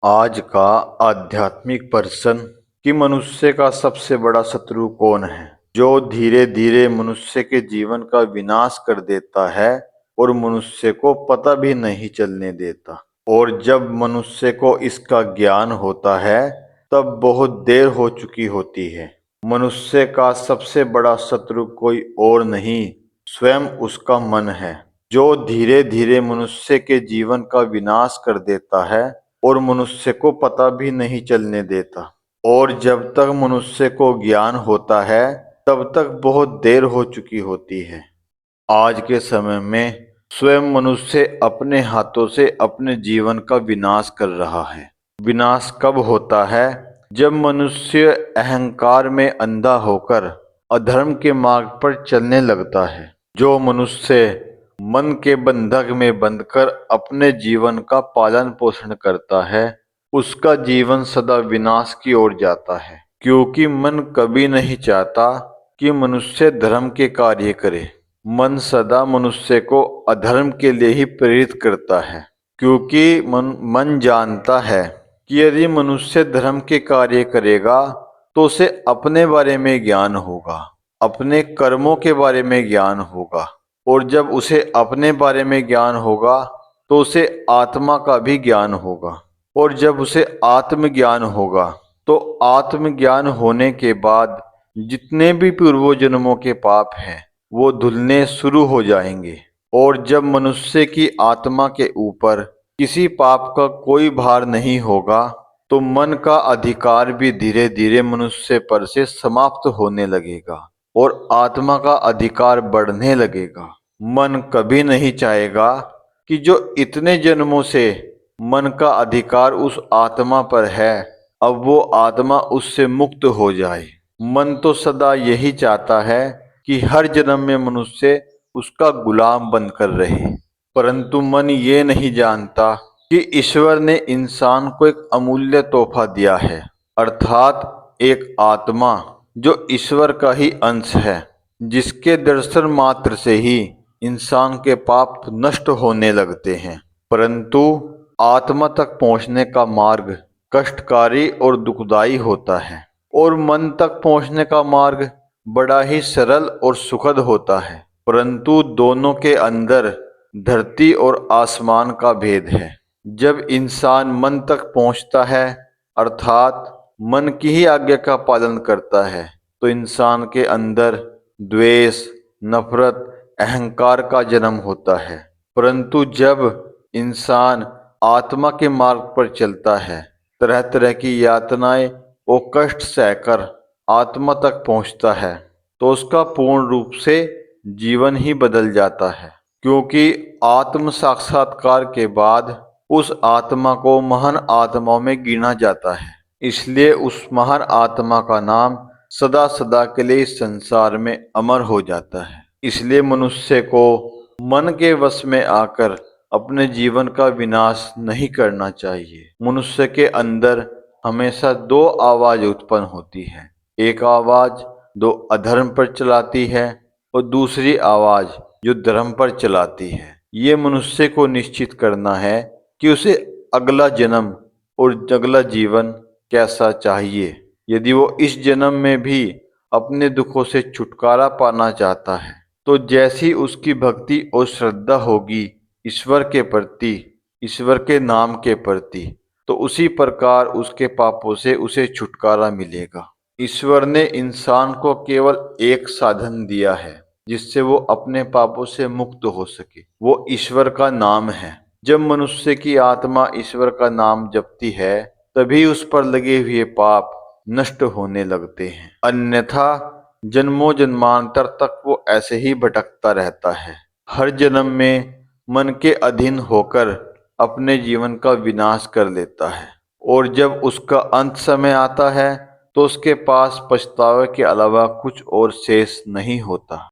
आज का आध्यात्मिक प्रश्न कि मनुष्य का सबसे बड़ा शत्रु कौन है, जो धीरे धीरे मनुष्य के जीवन का विनाश कर देता है और मनुष्य को पता भी नहीं चलने देता। और जब मनुष्य को इसका ज्ञान होता है तब बहुत देर हो चुकी होती है। मनुष्य का सबसे बड़ा शत्रु कोई और नहीं, स्वयं उसका मन है, जो धीरे धीरे मनुष्य के जीवन का विनाश कर देता है और मनुष्य को पता भी नहीं चलने देता। और जब तक मनुष्य को ज्ञान होता है तब तक बहुत देर हो चुकी होती है। आज के समय में स्वयं मनुष्य अपने हाथों से अपने जीवन का विनाश कर रहा है। विनाश कब होता है? जब मनुष्य अहंकार में अंधा होकर अधर्म के मार्ग पर चलने लगता है। जो मनुष्य मन के बंधक में बंधकर अपने जीवन का पालन पोषण करता है, उसका जीवन सदा विनाश की ओर जाता है, क्योंकि मन कभी नहीं चाहता कि मनुष्य धर्म के कार्य करे। मन सदा मनुष्य को अधर्म के लिए ही प्रेरित करता है, क्योंकि मन जानता है कि यदि मनुष्य धर्म के कार्य करेगा तो उसे अपने बारे में ज्ञान होगा, अपने कर्मों के बारे में ज्ञान होगा, और जब उसे अपने बारे में ज्ञान होगा तो उसे आत्मा का भी ज्ञान होगा, और जब उसे आत्मज्ञान होगा तो आत्मज्ञान होने के बाद जितने भी पूर्व जन्मों के पाप हैं वो धुलने शुरू हो जाएंगे। और जब मनुष्य की आत्मा के ऊपर किसी पाप का कोई भार नहीं होगा तो मन का अधिकार भी धीरे धीरे मनुष्य पर से समाप्त होने लगेगा और आत्मा का अधिकार बढ़ने लगेगा। मन कभी नहीं चाहेगा कि जो इतने जन्मों से मन का अधिकार उस आत्मा पर है, अब वो आत्मा उससे मुक्त हो जाए। मन तो सदा यही चाहता है कि हर जन्म में मनुष्य उसका गुलाम बनकर रहे, परंतु मन ये नहीं जानता कि ईश्वर ने इंसान को एक अमूल्य तोहफा दिया है, अर्थात एक आत्मा जो ईश्वर का ही अंश है, जिसके दर्शन मात्र से ही इंसान के पाप नष्ट होने लगते हैं। परंतु आत्मा तक पहुंचने का मार्ग कष्टकारी और दुखदाई होता है, और मन तक पहुंचने का मार्ग बड़ा ही सरल और सुखद होता है। परंतु दोनों के अंदर धरती और आसमान का भेद है। जब इंसान मन तक पहुंचता है, अर्थात मन की ही आज्ञा का पालन करता है, तो इंसान के अंदर द्वेष, नफरत, अहंकार का जन्म होता है। परंतु जब इंसान आत्मा के मार्ग पर चलता है, तरह तरह की यातनाएं और कष्ट सहकर आत्मा तक पहुंचता है, तो उसका पूर्ण रूप से जीवन ही बदल जाता है, क्योंकि आत्म साक्षात्कार के बाद उस आत्मा को महान आत्माओं में गिना जाता है। इसलिए उस महान आत्मा का नाम सदा सदा के लिए इस संसार में अमर हो जाता है। इसलिए मनुष्य को मन के वश में आकर अपने जीवन का विनाश नहीं करना चाहिए। मनुष्य के अंदर हमेशा दो आवाज उत्पन्न होती है, एक आवाज जो अधर्म पर चलाती है और दूसरी आवाज जो धर्म पर चलाती है। ये मनुष्य को निश्चित करना है कि उसे अगला जन्म और अगला जीवन कैसा चाहिए। यदि वो इस जन्म में भी अपने दुखों से छुटकारा पाना चाहता है, तो जैसी उसकी भक्ति और श्रद्धा होगी ईश्वर के प्रति, ईश्वर के नाम के प्रति, तो उसी प्रकार उसके पापों से उसे छुटकारा मिलेगा। ईश्वर ने इंसान को केवल एक साधन दिया है जिससे वो अपने पापों से मुक्त हो सके, वो ईश्वर का नाम है। जब मनुष्य की आत्मा ईश्वर का नाम जपती है तभी उस पर लगे हुए पाप नष्ट होने लगते हैं, अन्यथा जन्मों जन्मांतर तक वो ऐसे ही भटकता रहता है, हर जन्म में मन के अधीन होकर अपने जीवन का विनाश कर लेता है। और जब उसका अंत समय आता है तो उसके पास पछतावे के अलावा कुछ और शेष नहीं होता।